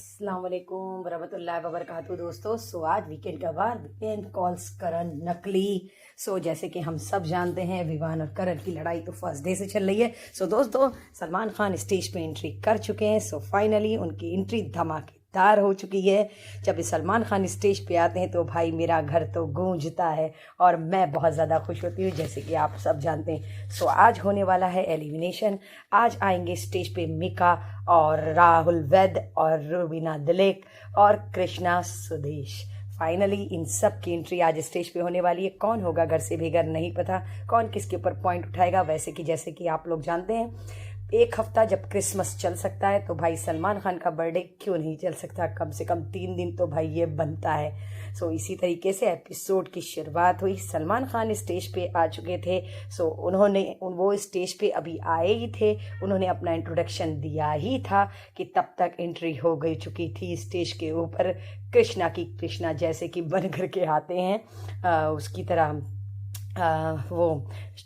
अस्सलाम वालेकुम वरहमतुल्लाहि वबरकातुहू दोस्तों। आज वीकेंड का बार वीकेंड कॉल्स करण नकली। जैसे कि हम सब जानते हैं विवान और करण की लड़ाई तो फर्स्ट डे से चल रही है। दोस्तों सलमान खान स्टेज पे एंट्री कर चुके हैं। फाइनली उनकी एंट्री धमाकेदार हो चुकी है। जब सलमान खान स्टेज पे आते हैं तो भाई मेरा घर तो गूंजता है और मैं बहुत ज़्यादा खुश होती हूँ, जैसे कि आप सब जानते हैं। आज होने वाला है एलिमिनेशन। आज आएंगे स्टेज पे मीका और राहुल वैद और रूबीना दिलीप और कृष्णा सुदेश। फाइनली इन सब की एंट्री आज स्टेज पे होने वाली है। कौन होगा घर से बेघर नहीं पता, कौन किसके ऊपर पॉइंट उठाएगा। वैसे कि जैसे कि आप लोग जानते हैं, एक हफ्ता जब क्रिसमस चल सकता है तो भाई सलमान खान का बर्थडे क्यों नहीं चल सकता। कम से कम 3 दिन तो भाई ये बनता है। इसी तरीके से एपिसोड की शुरुआत हुई। सलमान खान स्टेज पे आ चुके थे। वो स्टेज पे अभी आए ही थे, उन्होंने अपना इंट्रोडक्शन दिया ही था कि तब तक एंट्री हो गई चुकी थी स्टेज के ऊपर कृष्णा की। कृष्णा जैसे कि बन करके आते हैं उसकी तरह वो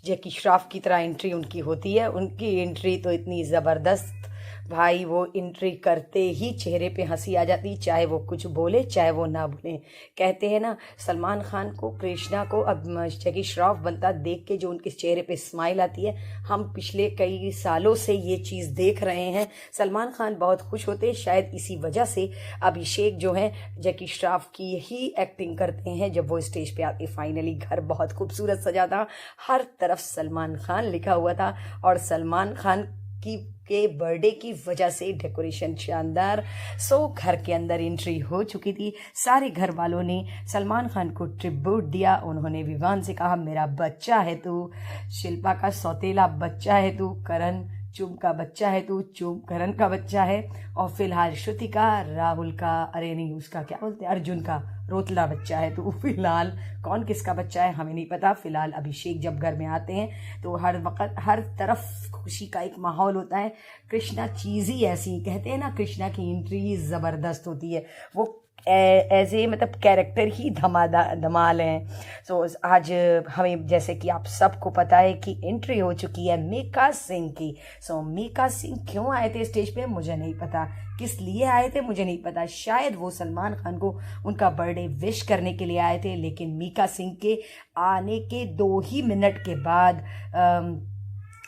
जैकी श्रॉफ की तरह एंट्री उनकी होती है। उनकी एंट्री तो इतनी ज़बरदस्त भाई, वो एंट्री करते ही चेहरे पे हंसी आ जाती, चाहे वो कुछ बोले चाहे वो ना बोले। कहते हैं ना, सलमान खान को कृष्णा को अब जैकी श्रॉफ बनता देख के जो उनके चेहरे पे स्माइल आती है, हम पिछले कई सालों से ये चीज़ देख रहे हैं। सलमान खान बहुत खुश होते हैं। शायद इसी वजह से अभिषेक जो है जैकी श्रॉफ की ही एक्टिंग करते हैं जब वो स्टेज पे आते। फाइनली घर बहुत खूबसूरत सजा था, हर तरफ सलमान खान लिखा हुआ था और सलमान खान के बर्थडे की वजह से डेकोरेशन शानदार। घर के अंदर एंट्री हो चुकी थी। सारे घर वालों ने सलमान खान को ट्रिब्यूट दिया। उन्होंने विवान से कहा मेरा बच्चा है तू, शिल्पा का सौतेला बच्चा है तू, करण चुम का बच्चा है तू, चुम करण का बच्चा है। और फिलहाल श्रुति का, राहुल का, अरे नहीं उसका क्या बोलते हैं, अर्जुन का रोतला बच्चा है तो फिलहाल कौन किसका बच्चा है हमें नहीं पता। फिलहाल अभिषेक जब घर में आते हैं तो हर वक्त हर तरफ खुशी का एक माहौल होता है। कृष्णा चीज़ ही ऐसी, कहते हैं ना कृष्णा की एंट्री ज़बरदस्त होती है। वो एज ए मतलब कैरेक्टर ही धमाल हैं। आज हमें जैसे कि आप सबको पता है कि एंट्री हो चुकी है मीका सिंह की। मीका सिंह क्यों आए थे स्टेज पे मुझे नहीं पता, किस लिए आए थे मुझे नहीं पता। शायद वो सलमान खान को उनका बर्थडे विश करने के लिए आए थे, लेकिन मीका सिंह के आने के 2 ही मिनट के बाद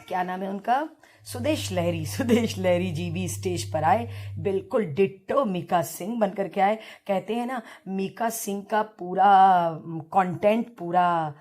क्या नाम है उनका, सुदेश लहरी जी भी स्टेज पर आए। बिल्कुल डिट्टो मीका सिंह बनकर के आए। कहते हैं ना मीका सिंह का पूरा कंटेंट, पूरा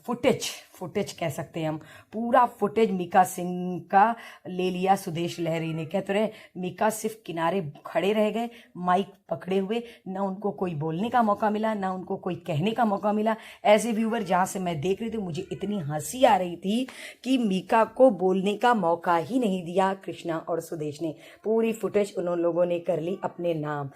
फुटेज कह सकते हैं हम, पूरा फुटेज मीका सिंह का ले लिया सुदेश लहरी ने। कहते रहे मीका सिर्फ किनारे खड़े रह गए माइक पकड़े हुए, ना उनको कोई बोलने का मौका मिला ना उनको कोई कहने का मौका मिला। एज ए व्यूअर जहाँ से मैं देख रही थी मुझे इतनी हंसी आ रही थी कि मीका को बोलने का मौका ही नहीं दिया कृष्णा और सुदेश ने। पूरी फुटेज उन लोगों ने कर ली अपने नाम।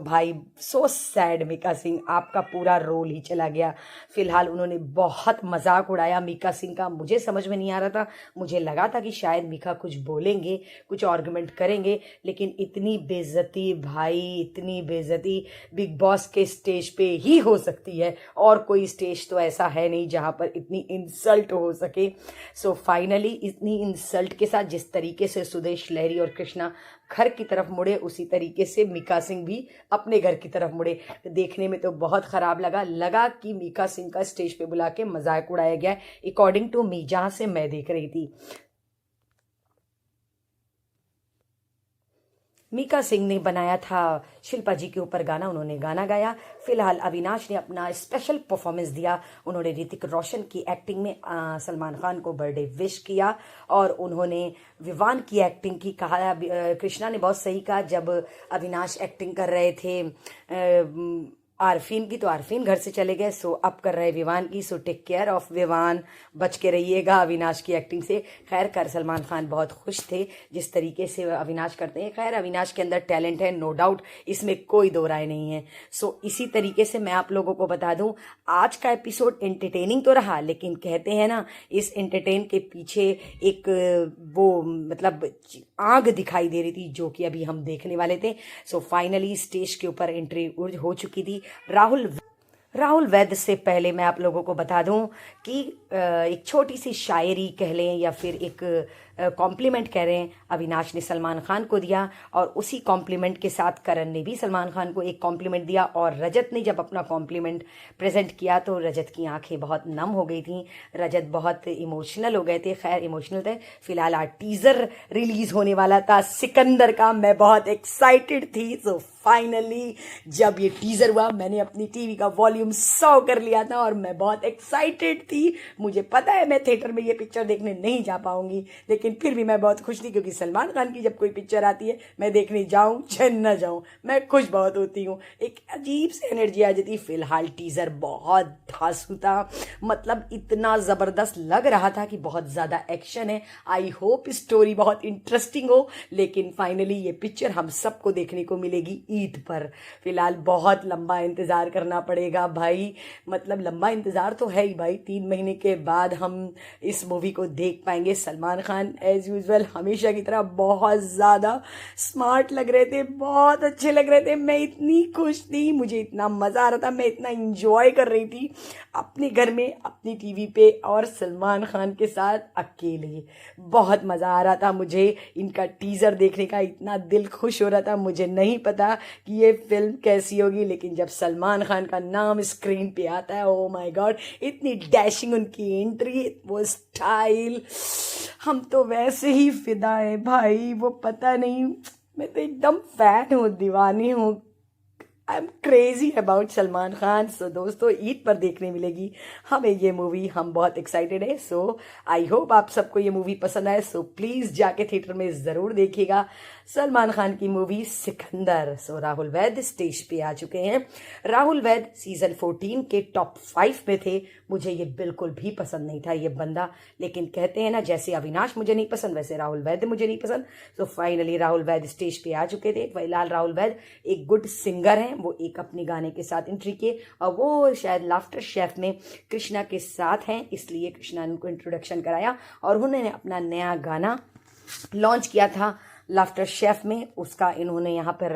भाई सैड मीका सिंह, आपका पूरा रोल ही चला गया। फिलहाल उन्होंने बहुत मजाक उड़ाया मीका सिंह का। मुझे समझ में नहीं आ रहा था, मुझे लगा था कि शायद मीका कुछ बोलेंगे, कुछ आर्गुमेंट करेंगे, लेकिन इतनी बेइज्जती भाई, इतनी बेइज्जती बिग बॉस के स्टेज पे ही हो सकती है। और कोई स्टेज तो ऐसा है नहीं जहां पर इतनी इंसल्ट हो सके। फाइनली इतनी इंसल्ट के साथ जिस तरीके से सुदेश लहरी और कृष्णा घर की तरफ मुड़े, उसी तरीके से मीका सिंह भी अपने घर की तरफ मुड़े। देखने में तो बहुत खराब लगा कि मीका सिंह का स्टेज पे बुला के मजाक उड़ाया गया, अकॉर्डिंग टू मी, जहां से मैं देख रही थी। मीका सिंह ने बनाया था शिल्पा जी के ऊपर गाना, उन्होंने गाना गाया। फिलहाल अविनाश ने अपना स्पेशल परफॉर्मेंस दिया। उन्होंने ऋतिक रोशन की एक्टिंग में सलमान खान को बर्थडे विश किया और उन्होंने विवान की एक्टिंग की। कहा कृष्णा ने बहुत सही कहा, जब अविनाश एक्टिंग कर रहे थे आरफीन की तो आरफीन घर से चले गए। अब कर रहे विवान की। टेक केयर ऑफ विवान, बच के रहिएगा अविनाश की एक्टिंग से। खैर कर सलमान खान बहुत खुश थे जिस तरीके से अविनाश करते हैं। खैर अविनाश के अंदर टैलेंट है, नो डाउट, इसमें कोई दो राय नहीं है। इसी तरीके से मैं आप लोगों को बता दूं, आज का एपिसोड एंटरटेनिंग तो रहा, लेकिन कहते हैं ना इस एंटरटेन के पीछे एक वो मतलब आग दिखाई दे रही थी, जो कि अभी हम देखने वाले थे। फाइनली स्टेज के ऊपर एंट्री हो चुकी थी राहुल वैद। से पहले मैं आप लोगों को बता दूं कि एक छोटी सी शायरी कह लें या फिर एक कॉम्प्लीमेंट कह रहे हैं अविनाश ने सलमान खान को दिया, और उसी कॉम्प्लीमेंट के साथ करण ने भी सलमान खान को एक कॉम्प्लीमेंट दिया। और रजत ने जब अपना कॉम्प्लीमेंट प्रेजेंट किया तो रजत की आंखें बहुत नम हो गई थी, रजत बहुत इमोशनल हो गए थे। खैर इमोशनल थे। फिलहाल आज टीजर रिलीज होने वाला था सिकंदर का, मैं बहुत एक्साइटेड थी। सो फाइनली जब ये टीजर हुआ मैंने अपनी टीवी का वॉल्यूम 100 कर लिया था और मैं बहुत एक्साइटेड थी। मुझे पता है मैं थिएटर में ये पिक्चर देखने नहीं जा पाऊंगी, लेकिन फिर भी मैं बहुत खुश थी, क्योंकि सलमान खान की जब कोई पिक्चर आती है मैं देखने जाऊं चाहे न जाऊं मैं खुश बहुत होती हूँ। एक अजीब सी एनर्जी आ जाती। फिलहाल टीजर बहुत धांसू था, मतलब इतना जबरदस्त लग रहा था कि बहुत ज्यादा एक्शन है। आई होप स्टोरी बहुत इंटरेस्टिंग हो, लेकिन फाइनली ये पिक्चर हम सबको देखने को मिलेगी ईद पर। फिलहाल बहुत लंबा इंतजार करना पड़ेगा भाई, मतलब लंबा इंतजार तो है ही भाई। 3 महीने के बाद हम इस मूवी को देख पाएंगे। सलमान खान एज यूजुअल हमेशा की तरह बहुत ज्यादा स्मार्ट लग रहे थे, बहुत अच्छे लग रहे थे। मैं इतनी खुश थी, मुझे इतना मजा आ रहा था, मैं इतना इंजॉय कर रही थी अपने घर में अपनी टीवी पे और सलमान खान के साथ अकेले। बहुत मजा आ रहा था मुझे इनका टीजर देखने का, इतना दिल खुश हो रहा था। मुझे नहीं पता कि ये फिल्म कैसी होगी, लेकिन जब सलमान खान का नाम स्क्रीन पे आता है, ओ माय गॉड, इतनी डैशिंग उनकी एंट्री, वो स्टाइल, हम तो वैसे ही फिदा है भाई। वो पता नहीं, मैं तो एकदम फैन हूँ, दीवानी हूँ। I am crazy about Salman Khan. So दोस्तों ईद पर देखने मिलेगी हमें ये मूवी, हम बहुत एक्साइटेड है। सो आई होप आप सबको ये मूवी पसंद आए। सो प्लीज जाके थिएटर में जरूर देखिएगा सलमान खान की मूवी सिकंदर। सो राहुल वैद स्टेज पे आ चुके हैं। राहुल वैद सीजन 14 के टॉप 5 में थे। मुझे ये बिल्कुल भी पसंद नहीं था ये बंदा, लेकिन कहते हैं ना जैसे अविनाश मुझे नहीं पसंद वैसे राहुल वैद मुझे नहीं पसंद। सो फाइनली राहुल वैद स्टेज पे आ चुके थे। फिलहाल राहुल वैद एक गुड सिंगर हैं, वो एक अपने गाने के साथ एंट्री किए और वो शायद लाफ्टर शेफ में कृष्णा के साथ हैं, इसलिए कृष्णा ने उनको इंट्रोडक्शन कराया और उन्होंने अपना नया गाना लॉन्च किया था लाफ्टर शेफ में। उसका इन्होंने यहाँ पर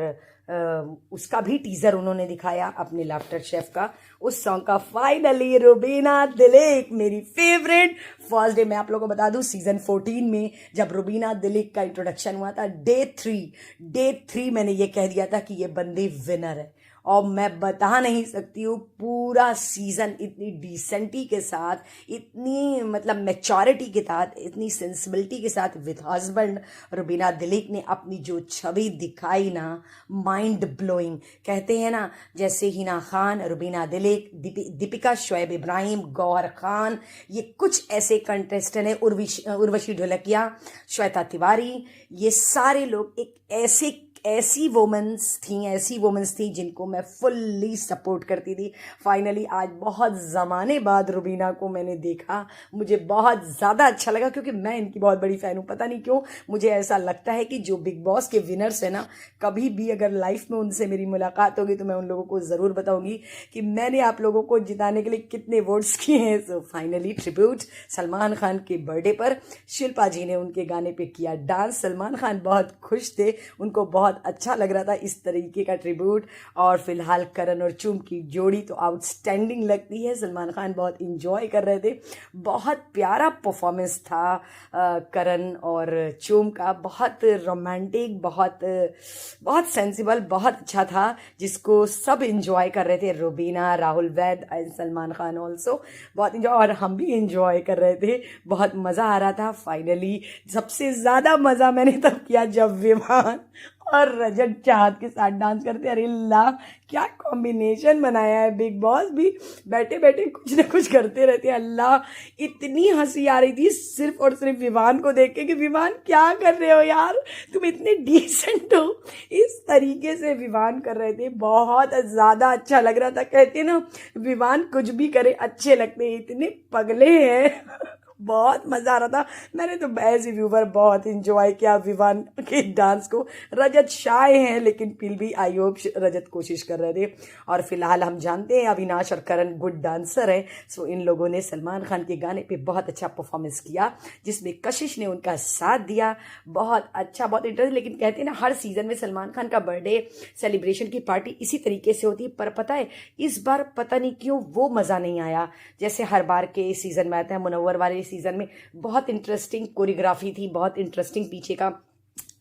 उसका भी टीजर उन्होंने दिखाया अपने लाफ्टर शेफ का, उस सॉन्ग का। फाइनली रुबीना दिलीक मेरी फेवरेट। फर्स्ट डे मैं आप लोगों को बता दूं सीजन 14 में जब रुबीना दिलीक का इंट्रोडक्शन हुआ था, डे 3 मैंने ये कह दिया था कि ये बंदी विनर है। और मैं बता नहीं सकती हूँ पूरा सीजन इतनी डिसेंटी के साथ, इतनी मतलब मैच्योरिटी के साथ, इतनी सेंसिबिलिटी के साथ विद हस्बैंड रुबीना दिलीक ने अपनी जो छवि दिखाई ना, माइंड ब्लोइंग। कहते हैं ना जैसे हिना खान, रुबीना दिलीक, दीपिका, शोएब इब्राहिम, गौहर खान, ये कुछ ऐसे कंटेस्टेंट हैं, उर्वशी ढोलकिया, श्वेता तिवारी, ये सारे लोग एक ऐसी वुमेन्स थी जिनको मैं फुल्ली सपोर्ट करती थी। फाइनली आज बहुत ज़माने बाद रुबीना को मैंने देखा, मुझे बहुत ज़्यादा अच्छा लगा, क्योंकि मैं इनकी बहुत बड़ी फ़ैन हूँ। पता नहीं क्यों मुझे ऐसा लगता है कि जो बिग बॉस के विनर्स हैं ना, कभी भी अगर लाइफ में उनसे मेरी मुलाकात होगी तो मैं उन लोगों को ज़रूर बताऊँगी कि मैंने आप लोगों को जिताने के लिए कितने वोट्स किए हैं। So finally tribute Salman Khan के बर्थडे पर शिल्पा जी ने उनके गाने पे किया डांस। सलमान खान बहुत खुश थे, उनको बहुत अच्छा लग रहा था इस तरीके का ट्रिब्यूट। और फिलहाल करण और चूम की जोड़ी तो आउटस्टैंडिंग लगती है, सलमान खान बहुत इंजॉय कर रहे थे। बहुत प्यारा परफॉर्मेंस था करण और चूम का, बहुत रोमांटिक, बहुत सेंसिबल, बहुत अच्छा था, जिसको सब इंजॉय कर रहे थे। रुबीना, राहुल वैद एंड सलमान खान ऑल्सो बहुत इंजॉय, और हम भी इंजॉय कर रहे थे, बहुत मज़ा आ रहा था। फाइनली सबसे ज़्यादा मज़ा मैंने तब किया जब विवान और रजत चाहत के साथ डांस करते। अरे अल्लाह, क्या कॉम्बिनेशन बनाया है। बिग बॉस भी बैठे बैठे कुछ ना कुछ करते रहते हैं। अल्लाह, इतनी हंसी आ रही थी सिर्फ और सिर्फ विवान को देख के कि विवान क्या कर रहे हो यार, तुम इतने डिसेंट हो। इस तरीके से विवान कर रहे थे, बहुत ज़्यादा अच्छा लग रहा था। कहते ना विवान कुछ भी करे अच्छे लगते हैं, इतने पगले हैं। बहुत मज़ा आ रहा था। मैंने तो एज ए व्यूवर बहुत इंजॉय किया विवान के डांस को। रजत शाय हैं, लेकिन फिर भी आई होप रजत कोशिश कर रहे थे। और फिलहाल हम जानते हैं अविनाश और करण गुड डांसर हैं। सो इन लोगों ने सलमान खान के गाने पे बहुत अच्छा परफॉर्मेंस किया, जिसमें कशिश ने उनका साथ दिया। बहुत अच्छा, बहुत इंटरेस्ट। लेकिन कहते हैं ना हर सीजन में सलमान खान का बर्थडे सेलिब्रेशन की पार्टी इसी तरीके से होती है, पर पता है इस बार पता नहीं क्यों वो मज़ा नहीं आया जैसे हर बार के सीजन में आता है। मुनव्वर वाले सीजन में बहुत इंटरेस्टिंग कोरियोग्राफी थी, बहुत इंटरेस्टिंग पीछे का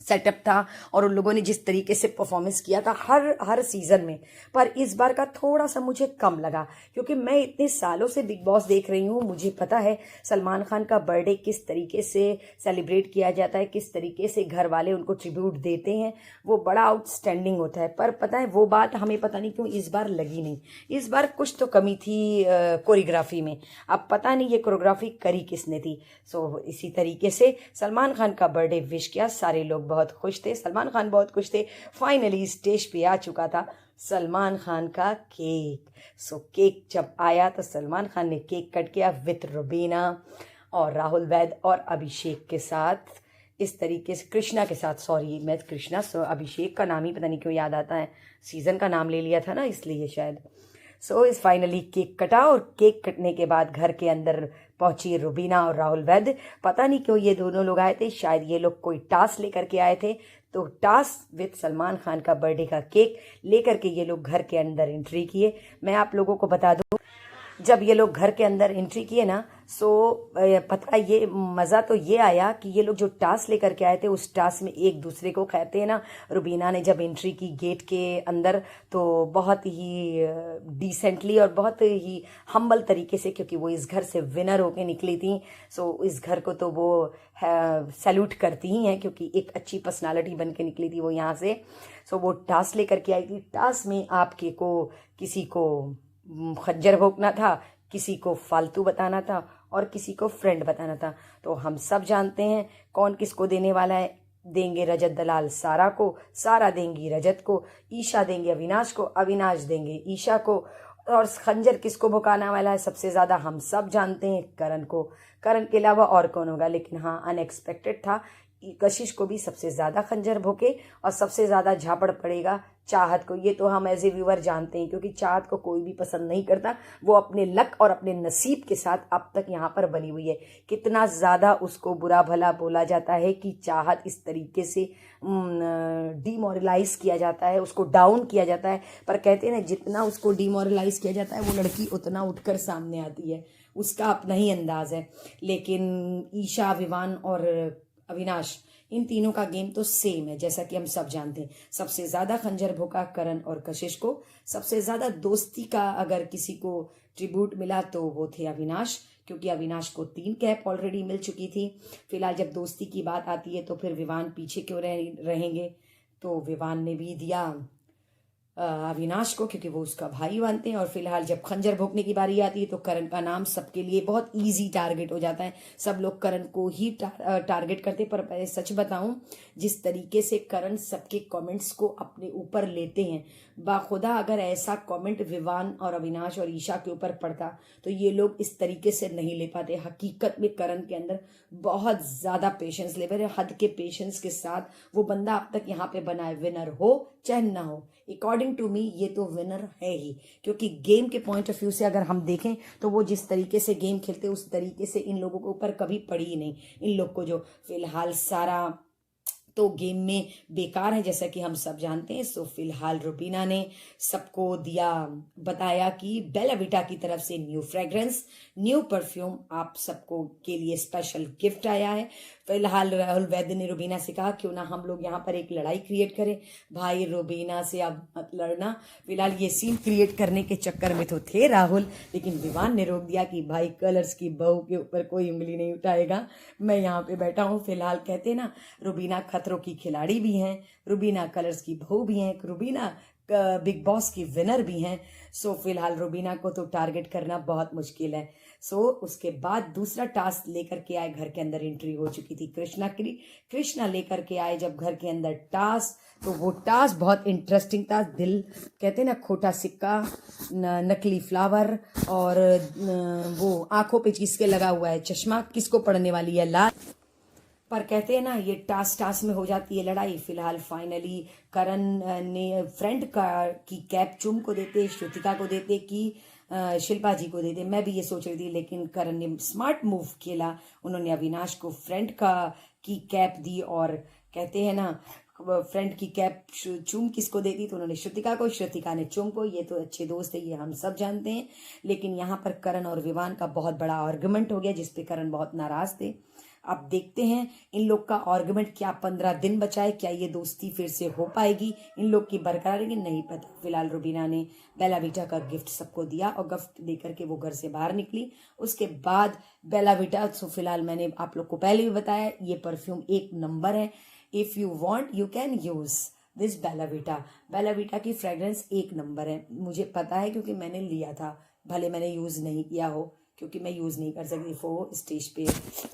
सेटअप था और उन लोगों ने जिस तरीके से परफॉर्मेंस किया था हर हर सीजन में। पर इस बार का थोड़ा सा मुझे कम लगा, क्योंकि मैं इतने सालों से बिग बॉस देख रही हूँ, मुझे पता है सलमान खान का बर्थडे किस तरीके से सेलिब्रेट किया जाता है, किस तरीके से घर वाले उनको ट्रिब्यूट देते हैं, वो बड़ा आउटस्टैंडिंग होता है। पर पता है वो बात हमें पता नहीं क्यों इस बार लगी नहीं। इस बार कुछ तो कमी थी कोरियोग्राफी में, अब पता नहीं ये कोरियोग्राफी करी किसने थी। सो इसी तरीके से सलमान खान का बर्थडे विश किया, सारे लोग बहुत खुश थे, सलमान खान बहुत खुश थे। फाइनली स्टेज पे आ चुका था सलमान खान का केक। सो केक जब आया तो सलमान खान ने केक कट किया विथ रुबीना और राहुल वैद और अभिषेक के साथ, इस तरीके से कृष्णा के साथ, सॉरी मैं कृष्णा अभिषेक का नाम ही पता नहीं क्यों याद आता है, सीजन का नाम ले लिया था ना इसलिए शायद। सो इस फाइनली केक कटा और केक कटने के बाद घर के अंदर पहुंची रुबीना और राहुल वैद। पता नहीं क्यों ये दोनों लोग आए थे, शायद ये लोग कोई टास्क लेकर के आए थे, तो टास्क विद सलमान खान का बर्थडे का केक लेकर के ये लोग घर के अंदर एंट्री किए। मैं आप लोगों को बता दूं, जब ये लोग घर के अंदर एंट्री किए ना, सो पता ये मज़ा तो ये आया कि ये लोग जो टास्क लेकर के आए थे उस टास्क में एक दूसरे को कहते हैं ना, रुबीना ने जब एंट्री की गेट के अंदर तो बहुत ही डिसेंटली और बहुत ही हम्बल तरीके से, क्योंकि वो इस घर से विनर होके निकली थी, सो इस घर को तो वो सैल्यूट करती ही हैं, क्योंकि एक अच्छी पर्सनालिटी बन के निकली थी वो यहाँ से। सो वो टास्क लेकर के आई थी, टास्क में आपके को किसी को खज्जर भोंकना था, किसी को फालतू बताना था और किसी को फ्रेंड बताना था। तो हम सब जानते हैं कौन किसको देने वाला है। देंगे रजत दलाल सारा को, सारा देंगी रजत को, ईशा देंगे अविनाश को, अविनाश देंगे ईशा को, और खंजर किसको भुकाना वाला है सबसे ज़्यादा हम सब जानते हैं, करण को। करण के अलावा और कौन होगा, लेकिन हाँ अनएक्सपेक्टेड था, कशिश को भी सबसे ज़्यादा खंजर भोके और सबसे ज़्यादा झापड़ पड़ेगा चाहत को। ये तो हम एज ए व्यूअर जानते हैं, क्योंकि चाहत को कोई भी पसंद नहीं करता, वो अपने लक और अपने नसीब के साथ अब तक यहाँ पर बनी हुई है। कितना ज़्यादा उसको बुरा भला बोला जाता है कि चाहत इस तरीके से डिमोरलाइज किया जाता है, उसको डाउन किया जाता है। पर कहते हैं ना, जितना उसको डिमोरलाइज किया जाता है वो लड़की उतना उठकर सामने आती है, उसका अपना ही अंदाज है। लेकिन ईशा, विवान और अविनाश, इन तीनों का गेम तो सेम है, जैसा कि हम सब जानते हैं। सबसे ज्यादा खंजर भोका करण और कशिश को, सबसे ज्यादा दोस्ती का अगर किसी को ट्रिब्यूट मिला तो वो थे अविनाश, क्योंकि अविनाश को 3 कैप ऑलरेडी मिल चुकी थी। फिलहाल जब दोस्ती की बात आती है तो फिर विवान पीछे क्यों रहेंगे, तो विवान ने भी दिया अविनाश को, क्योंकि वो उसका भाई बनते हैं। और फिलहाल जब खंजर भोंकने की बारी आती है तो करण का नाम सबके लिए बहुत इजी टारगेट हो जाता है, सब लोग करण को ही टारगेट करते। पर मैं सच बताऊं, जिस तरीके से करण सबके कमेंट्स को अपने ऊपर लेते हैं, बाखुदा अगर ऐसा कमेंट विवान और अविनाश और ईशा के ऊपर पड़ता तो ये लोग इस तरीके से नहीं ले पाते। हकीकत में करण के अंदर बहुत ज्यादा पेशेंस लेवल है, हद के पेशेंस के साथ वो बंदा अब तक यहाँ पे बना है, विनर हो चाहे ना हो। अकॉर्डिंग टू मी ये तो विनर है ही, क्योंकि गेम के पॉइंट ऑफ व्यू से अगर हम देखें तो वो जिस तरीके से गेम खेलते उस तरीके से इन लोगों के ऊपर कभी पड़ी ही नहीं। इन लोग को जो फिलहाल सारा तो गेम में बेकार है, जैसा कि हम सब जानते हैं। सो फिलहाल रुबीना ने सबको दिया, बताया कि बेला विटा की तरफ से न्यू फ्रेग्रेंस, न्यू परफ्यूम आप सबको के लिए स्पेशल गिफ्ट आया है। फिलहाल राहुल वैद्य ने रुबीना से कहा क्यों ना हम लोग यहाँ पर एक लड़ाई क्रिएट करें, भाई रुबीना से अब मत लड़ना। फिलहाल ये सीन क्रिएट करने के चक्कर में तो थे राहुल, लेकिन विवान ने रोक दिया कि भाई कलर्स की बहू के ऊपर कोई उंगली नहीं उठाएगा, मैं यहाँ पे बैठा हूँ। फिलहाल कहते ना, रुबीना खतरों की खिलाड़ी भी हैं, रुबीना कलर्स की बहू भी हैं, रुबीना बिग बॉस की विनर भी हैं। सो फिलहाल रुबीना को तो टारगेट करना बहुत मुश्किल है। सो उसके बाद दूसरा टास्क लेकर के आए, घर के अंदर एंट्री हो चुकी थी कृष्णा लेकर के आए जब घर के अंदर टास्क, तो वो टास्क बहुत इंटरेस्टिंग था। दिल कहते ना, खोटा सिक्का, नकली फ्लावर और वो आंखों पे जिसके लगा हुआ है चश्मा, किसको पड़ने वाली है लाल। पर कहते हैं ना, ये टास्क में हो जाती है लड़ाई। फिलहाल फाइनली करण ने फ्रेंड की कैप चुम को देते, श्रुतिका को देते कि शिल्पा जी को देते। मैं भी ये सोच रही थी, लेकिन करण ने स्मार्ट मूव खेला, उन्होंने अविनाश को फ्रेंड की कैप दी। और कहते हैं ना, फ्रेंड की कैप चूम किसको देती, तो उन्होंने श्रुतिका को, श्रुतिका ने चूम को। ये तो अच्छे दोस्त है, ये हम सब जानते हैं। लेकिन यहाँ पर करण और विवान का बहुत बड़ा आर्गुमेंट हो गया, जिसपे करण बहुत नाराज थे। अब देखते हैं इन लोग का आर्गुमेंट, क्या 15 दिन बचा है, क्या ये दोस्ती फिर से हो पाएगी इन लोग की बरकरार, लेकिन नहीं पता। फिलहाल रुबीना ने बेला विटा का गिफ्ट सबको दिया और गिफ्ट देकर के वो घर से बाहर निकली। उसके बाद बेला विटा, तो फिलहाल मैंने आप लोग को पहले भी बताया, ये परफ्यूम 1 नंबर है। If you want you can use this Bella Vita. Bella Vita की फ्रेग्रेंस 1 नंबर है, मुझे पता है क्योंकि मैंने लिया था, भले मैंने यूज नहीं किया हो क्योंकि मैं यूज़ नहीं कर सकती। वो स्टेज पे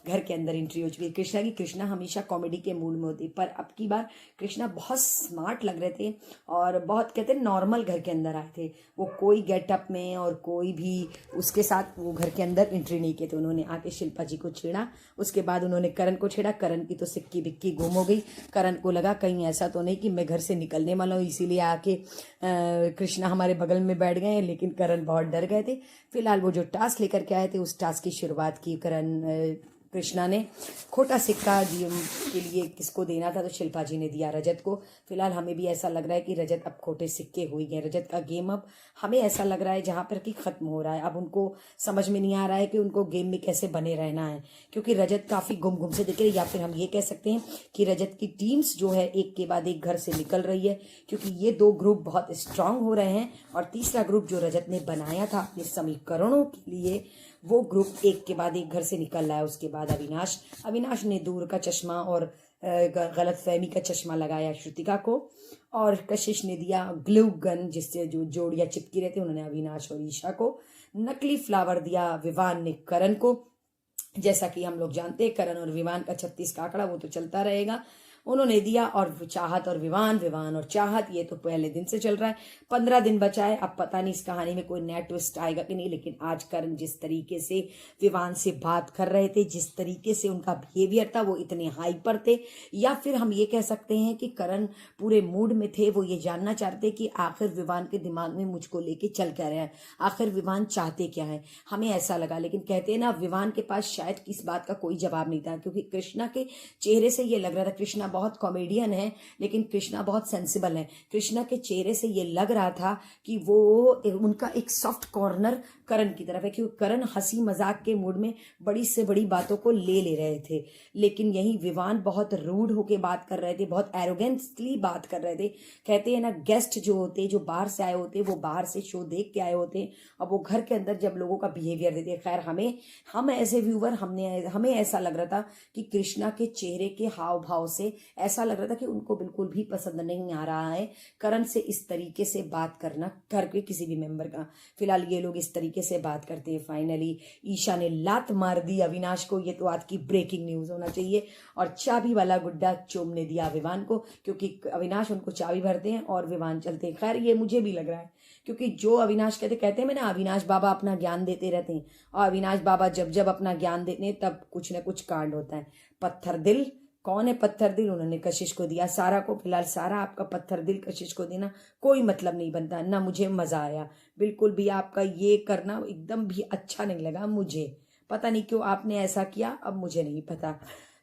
घर के अंदर एंट्री हो चुकी है कृष्णा की। कृष्णा हमेशा कॉमेडी के मूड में होती, पर अब की बार कृष्णा बहुत स्मार्ट लग रहे थे और बहुत कहते हैं नॉर्मल घर के अंदर आए थे। वो कोई गेटअप में और कोई भी उसके साथ वो घर के अंदर एंट्री नहीं किए थे। उन्होंने आके शिल्पा जी को छेड़ा, उसके बाद उन्होंने करण को छेड़ा। करण की तो सिक्की बिक्की गुम हो गई। करण को लगा कहीं ऐसा तो नहीं कि मैं घर से निकलने वाला हूँ, इसीलिए आके कृष्णा हमारे बगल में बैठ गए हैं, लेकिन करण बहुत डर गए थे। फिलहाल वो जो टास्क लेकर के आए थे, उस टास्क की शुरुआत की कृष्णा ने। खोटा सिक्का के लिए किसको देना था, तो शिल्पा जी ने दिया रजत को। फिलहाल हमें भी ऐसा लग रहा है कि रजत अब खोटे सिक्के हो ही गए। रजत का गेम अब हमें ऐसा लग रहा है जहां पर कि खत्म हो रहा है। अब उनको समझ में नहीं आ रहा है कि उनको गेम में कैसे बने रहना है, क्योंकि रजत काफी गुम से दिख रहे। या फिर हम ये कह सकते हैं कि रजत की टीम्स जो है एक के बाद एक घर से निकल रही है, क्योंकि ये 2 ग्रुप बहुत स्ट्रांग हो रहे हैं। और तीसरा ग्रुप जो रजत ने बनाया था अपने समीकरणों के लिए, वो ग्रुप एक के बाद एक घर से निकल रहा है। उसके बाद अविनाश ने दूर का चश्मा और गलत फहमी का चश्मा लगाया श्रुतिका को, और कशिश ने दिया ग्लू गन जिससे जो जोड़ियां चिपकी रहती, उन्होंने अविनाश और ईशा को। नकली फ्लावर दिया विवान ने करण को। जैसा कि हम लोग जानते हैं करण और विवान का 36 का आंकड़ा वो तो चलता रहेगा, उन्होंने दिया। और चाहत और विवान, विवान और चाहत, ये तो पहले दिन से चल रहा है। 15 दिन बचा है। अब पता नहीं इस कहानी में कोई नया ट्विस्ट आएगा कि नहीं, लेकिन आज करण जिस तरीके से विवान से बात कर रहे थे, जिस तरीके से उनका बिहेवियर था, वो इतने हाइपर थे। या फिर हम ये कह सकते हैं कि करण पूरे मूड में थे, वो ये जानना चाहते कि आखिर विवान के दिमाग में मुझको लेके चल क्या रहा है, आखिर विवान चाहते क्या है, हमें ऐसा लगा। लेकिन कहते हैं ना, विवान के पास शायद इस बात का कोई जवाब नहीं था, क्योंकि कृष्णा के चेहरे से ये लग रहा था, कृष्णा बहुत कॉमेडियन है लेकिन कृष्णा बहुत सेंसिबल है। कृष्णा के चेहरे से ये लग रहा था कि वो उनका एक सॉफ्ट कॉर्नर करण की तरफ है, क्योंकि करण हंसी मजाक के मूड में बड़ी से बड़ी बातों को ले रहे थे। लेकिन यही विवान बहुत रूड होके बात कर रहे थे, बहुत एरोगेंसली बात कर रहे थे। कहते हैं ना, गेस्ट जो होते, जो बाहर से आए होते, वो बाहर से शो देख के आए होते, अब वो घर के अंदर जब लोगों का बिहेवियर देते। खैर हम एज ए व्यूवर हमें ऐसा लग रहा था कि कृष्णा के चेहरे के हाव भाव से ऐसा लग रहा था कि उनको बिल्कुल भी पसंद नहीं आ रहा है करण से इस तरीके से बात करना, घर के किसी भी मेंबर का। फिलहाल ये लोग इस तरीके से बात करते हैं। फाइनली ईशा ने लात मार दी अविनाश को, ये तो आज की ब्रेकिंग न्यूज होना चाहिए। और चाबी वाला गुड्डा चोम ने दिया विवान को, क्योंकि अविनाश उनको चाबी भरते हैं और विवान चलते हैं। खैर ये मुझे भी लग रहा है, क्योंकि जो अविनाश कहते हैं ना, अविनाश बाबा अपना ज्ञान देते रहते हैं, और अविनाश बाबा जब अपना ज्ञान देते हैं तब कुछ ना कुछ कांड होता है। पत्थर दिल, कौन है पत्थर दिल? उन्होंने कशिश को दिया, सारा को। फिलहाल सारा आपका पत्थर दिल कशिश को देना कोई मतलब नहीं बनता ना, मुझे मजा आया बिल्कुल भी। आपका ये करना एकदम भी अच्छा नहीं लगा मुझे, पता नहीं क्यों आपने ऐसा किया, अब मुझे नहीं पता।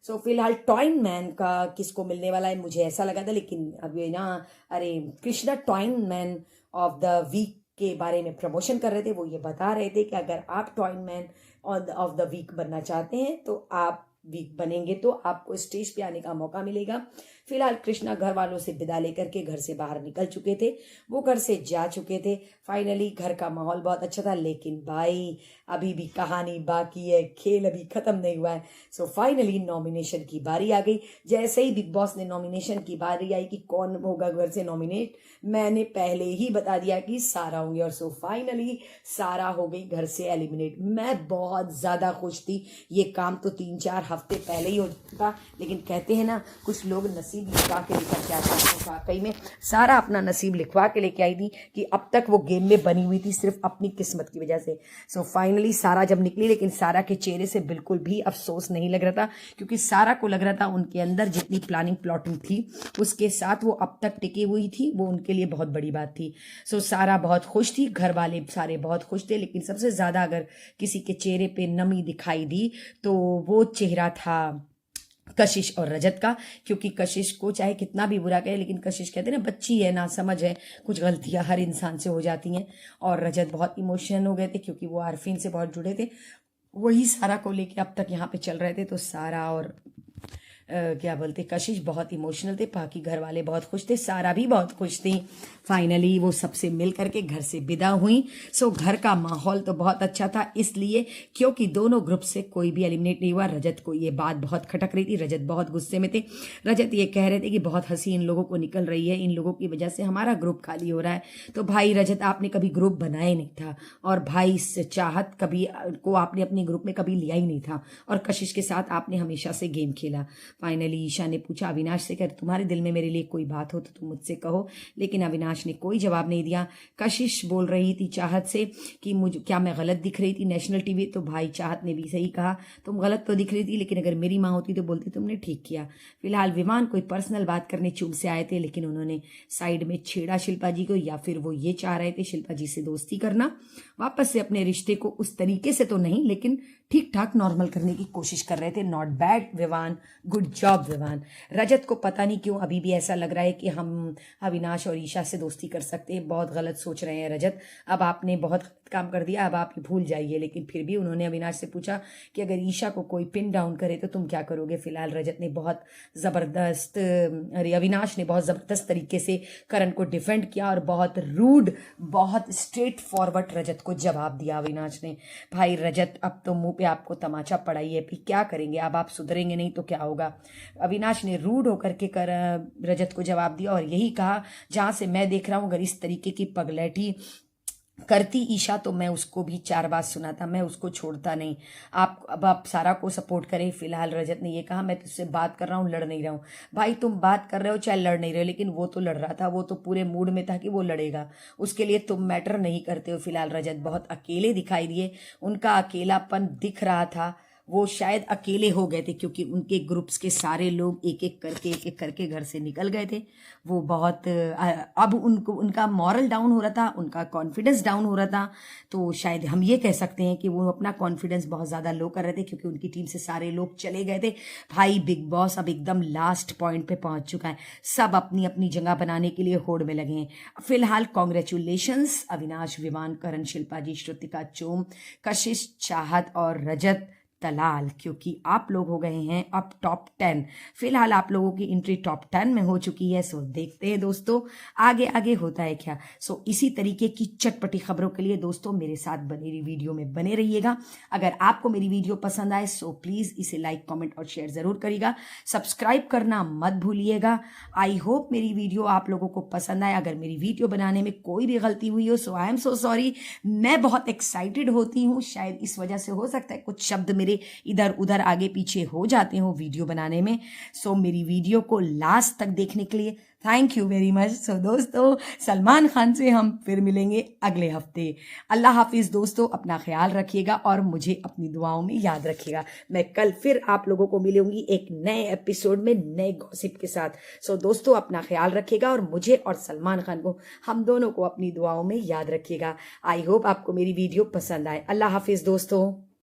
सो फिलहाल टॉइन मैन का किसको मिलने वाला है, मुझे ऐसा लगा था। लेकिन अब ये ना, अरे कृष्णा टॉइन मैन ऑफ द वीक के बारे में प्रमोशन कर रहे थे। वो ये बता रहे थे कि अगर आप टॉइन मैन ऑफ द वीक बनना चाहते हैं तो आप वीक बनेंगे तो आपको स्टेज पे आने का मौका मिलेगा। फिलहाल कृष्णा घर वालों से विदा लेकर के घर से बाहर निकल चुके थे, वो घर से जा चुके थे। फाइनली घर का माहौल बहुत अच्छा था, लेकिन भाई अभी भी कहानी बाकी है, खेल अभी खत्म नहीं हुआ है। सो फाइनली नॉमिनेशन की बारी आ गई। जैसे ही बिग बॉस ने नॉमिनेशन की बारी आई कि कौन होगा घर से नॉमिनेट, मैंने पहले ही बता दिया कि सारा होंगे, और सो फाइनली सारा हो गई घर से एलिमिनेट। मैं बहुत ज्यादा खुश थी, ये काम तो 3-4 हफ्ते पहले ही हो चुका, लेकिन कहते हैं ना, कुछ लोग नसीब लिखवा के लेकर के आते हैं। वाकई में सारा अपना नसीब लिखवा के लेके आई थी कि अब तक वो गेम में बनी हुई थी सिर्फ अपनी किस्मत की वजह से। सो फाइनली सारा जब निकली, लेकिन सारा के चेहरे से बिल्कुल भी अफसोस नहीं लग रहा था, क्योंकि सारा को लग रहा था उनके अंदर जितनी प्लानिंग प्लॉटिंग थी उसके साथ वो अब तक टिकी हुई थी, वो उनके लिए बहुत बड़ी बात थी। सो सारा बहुत खुश थी, घर वाले सारे बहुत खुश थे, लेकिन सबसे ज्यादा अगर किसी के चेहरे पे नमी दिखाई दी तो वो चेहरा था कशिश और रजत का, क्योंकि कशिश को चाहे कितना भी बुरा कहे, लेकिन कशिश कहते हैं ना बच्ची है, ना समझ है, कुछ गलतियां हर इंसान से हो जाती हैं। और रजत बहुत इमोशनल हो गए थे क्योंकि वो आरफीन से बहुत जुड़े थे, वही सारा को लेके अब तक यहाँ पे चल रहे थे। तो सारा और क्या बोलते कशिश बहुत इमोशनल थे, बाकी घर वाले बहुत खुश थे, सारा भी बहुत खुश थी। फाइनली वो सबसे मिल करके घर से विदा हुई। सो घर का माहौल तो बहुत अच्छा था, इसलिए क्योंकि दोनों ग्रुप से कोई भी एलिमिनेट नहीं हुआ। रजत को ये बात बहुत खटक रही थी, रजत बहुत गुस्से में थे। रजत ये कह रहे थे कि बहुत हंसी इन लोगों को निकल रही है, इन लोगों की वजह से हमारा ग्रुप खाली हो रहा है। तो भाई रजत, आपने कभी ग्रुप बनाया नहीं था, और भाई चाहत कभी को आपने अपने ग्रुप में कभी लिया ही नहीं था, और कशिश के साथ आपने हमेशा से गेम खेला। फाइनली ईशा ने पूछा अविनाश से, कर तुम्हारे दिल में मेरे लिए कोई बात हो तो तुम मुझसे कहो, लेकिन अविनाश ने कोई जवाब नहीं दिया। कशिश बोल रही थी चाहत से कि मुझे क्या मैं गलत दिख रही थी नेशनल टीवी, तो भाई चाहत ने भी सही कहा, तुम गलत तो दिख रही थी, लेकिन अगर मेरी माँ होती तो बोलती तुमने ठीक किया। फिलहाल विवान कोई पर्सनल बात करने चुप से आए थे, लेकिन उन्होंने साइड में छेड़ा शिल्पा जी को, या फिर वो ये चाह रहे थे शिल्पा जी से दोस्ती करना, वापस से अपने रिश्ते को उस तरीके से तो नहीं, लेकिन ठीक ठाक नॉर्मल करने की कोशिश कर रहे थे। Not bad Vivaan, good job Vivaan. Rajat को पता नहीं क्यों अभी भी ऐसा लग रहा है कि हम अविनाश और ईशा से दोस्ती कर सकते हैं। बहुत गलत सोच रहे हैं रजत, अब आपने बहुत गलत काम कर दिया, अब आप ये भूल जाइए। लेकिन फिर भी उन्होंने अविनाश से पूछा कि अगर ईशा को कोई पिन डाउन करे तो तुम क्या करोगे। फिलहाल रजत ने बहुत ज़बरदस्त, अविनाश ने बहुत ज़बरदस्त तरीके से करण को डिफेंड किया, और बहुत रूड, बहुत स्ट्रेट फॉरवर्ड रजत को जवाब दिया अविनाश ने। भाई रजत, अब तो मुंह पे आपको तमाचा पड़ा ही है, फिर क्या करेंगे, अब आप सुधरेंगे नहीं तो क्या होगा। अविनाश ने रूड होकर के रजत को जवाब दिया, और यही कहा जहां से मैं देख रहा हूं अगर इस तरीके की पगलैठी करती ईशा तो मैं उसको भी 4 बात सुनाता, मैं उसको छोड़ता नहीं। आप सारा को सपोर्ट करें। फिलहाल रजत ने ये कहा मैं तुझसे बात कर रहा हूँ, लड़ नहीं रहा हूँ। भाई तुम बात कर रहे हो चाहे लड़ नहीं रहे हो, लेकिन वो तो लड़ रहा था, वो तो पूरे मूड में था कि वो लड़ेगा, उसके लिए तुम मैटर नहीं करते हो। फिलहाल रजत बहुत अकेले दिखाई दिए, उनका अकेलापन दिख रहा था। वो शायद अकेले हो गए थे क्योंकि उनके ग्रुप्स के सारे लोग एक एक करके घर से निकल गए थे। वो बहुत अब उनका मॉरल डाउन हो रहा था, उनका कॉन्फिडेंस डाउन हो रहा था। तो शायद हम ये कह सकते हैं कि वो अपना कॉन्फिडेंस बहुत ज़्यादा लो कर रहे थे क्योंकि उनकी टीम से सारे लोग चले गए थे। भाई बिग बॉस अब एकदम लास्ट पॉइंट पे पहुंच चुका है, सब अपनी अपनी जगह बनाने के लिए होड़ में लगे हैं। फिलहाल कॉन्ग्रेचुलेशंस अविनाश, विवान, करण, शिल्पा जी, श्रुतिका, चोम, कशिश, चाहत और रजत तलाल, क्योंकि आप लोग हो गए हैं अब टॉप 10। फिलहाल आप लोगों की एंट्री टॉप 10 में हो चुकी है। सो देखते हैं दोस्तों आगे आगे होता है क्या। सो इसी तरीके की चटपटी खबरों के लिए दोस्तों मेरे साथ मेरी वीडियो में बने रहिएगा। अगर आपको मेरी वीडियो पसंद आए सो प्लीज़ इसे लाइक, कमेंट और शेयर ज़रूर करिएगा। सब्सक्राइब करना मत भूलिएगा। आई होप मेरी वीडियो आप लोगों को पसंद आए। अगर मेरी वीडियो बनाने में कोई भी गलती हुई हो सो आई एम सो सॉरी। मैं बहुत एक्साइटेड होती हूँ, शायद इस वजह से हो सकता है कुछ शब्द मेरे इधर उधर आगे पीछे हो जाते हो वीडियो बनाने में। सो मेरी वीडियो को लास्ट तक देखने के लिए थैंक यू वेरी मच। सो दोस्तों सलमान खान से हम फिर मिलेंगे अगले हफ्ते। अल्लाह हाफिज दोस्तों, अपना ख्याल रखिएगा और मुझे अपनी दुआओं में याद रखिएगा। मैं कल फिर आप लोगों को मिलूंगी एक नए एपिसोड में नए गॉसिप के साथ। सो दोस्तों अपना ख्याल रखिएगा और मुझे और सलमान खान को, हम दोनों को अपनी दुआओं में याद रखिएगा। आई होप आपको मेरी वीडियो पसंद आए। अल्लाह हाफिज दोस्तों।